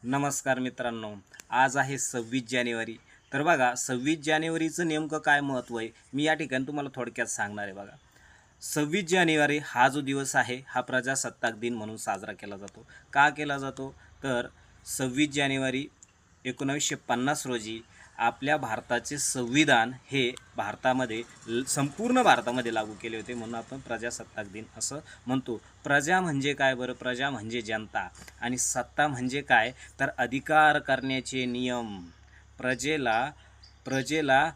नमस्कार मित्रांनो, आज आहे 26 जानेवारी। तर बघा 26 जानेवारीचं नेमकं काय महत्त्व आहे मी या ठिकाणी तुम्हाला थोडक्यात सांगणार आहे। बघा 26 जानेवारी हा जो दिवस आहे हा प्रजासत्ताक दिन म्हणून साजरा केला जातो। का केला जातो तर 26 जानेवारी 1950 रोजी आपल्या भारताचे संविधान हे संपूर्ण भारतामध्ये लागू केले होते, म्हणून आपण प्रजासत्ताक दिन असं म्हणतो। प्रजा म्हणजे काय बरं? प्रजा म्हणजे जनता, आणि सत्ता म्हणजे काय तर अधिकार करण्याचे नियम। प्रजेला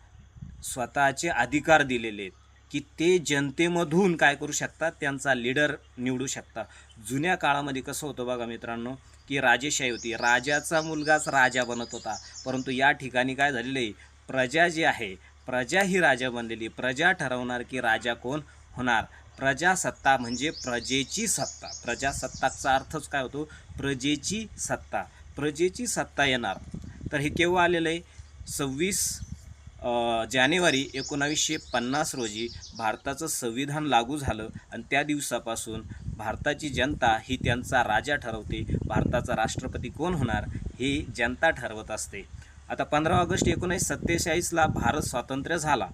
स्वतःचे अधिकार दिलेले आहेत की ते जनतेमधून काय करू शकतात, त्यांचा लीडर निवडू शकतात। जुन्या काळामध्ये कसं होतं बघा मित्रांनो की राजेशाही होती, राजाचा मुलगाच राजा बनत होता। परंतु या ठिकाणी काय झालेलं आहे, प्रजा जी आहे प्रजा ही राजा बनलेली। प्रजा ठरवणार की राजा कोण होणार। प्रजासत्ता म्हणजे प्रजेची सत्ता। प्रजासत्ताकचा अर्थच काय होतो? प्रजेची सत्ता। प्रजेची सत्ता येणार। तर हे केव्हा आलेलं आहे? 26 जानेवारी 1950 रोजी भारताचं संविधान लागू झालं, आणि त्या दिवसापासून भारताची जनता ही त्यांचा राजा ठरवते। भारताचा राष्ट्रपती कोण होणार हे जनता ठरवत असते। आता 15 ऑगस्ट 1947ला भारत स्वातंत्र्य झाला,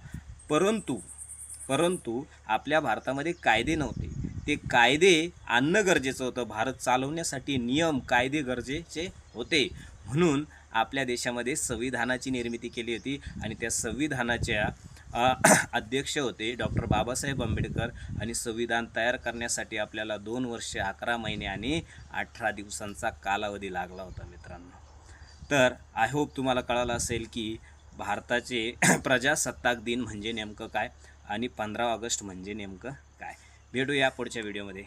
परंतु आपल्या भारतामध्ये कायदे नव्हते। ते कायदे आणणं गरजेचं होतं। भारत चालवण्यासाठी नियम कायदे गरजेचे होते, म्हणून आपल्या देशामध्ये संविधानाची निर्मिती केली होती। आणि त्या संविधानाच्या अध्यक्ष होते डॉक्टर बाबासाहेब आंबेडकर। आणि संविधान तयार करण्यासाठी आपल्याला 2 वर्षे 11 महिने आणि 18 दिवसांचा कालावधी लागला होता मित्रांनो। तर आय होप तुम्हाला कळालं असेल की भारताचे प्रजासत्ताक दिन म्हणजे नेमकं काय आणि 15 ऑगस्ट म्हणजे नेमकं काय। भेटूया पुढच्या व्हिडिओमध्ये।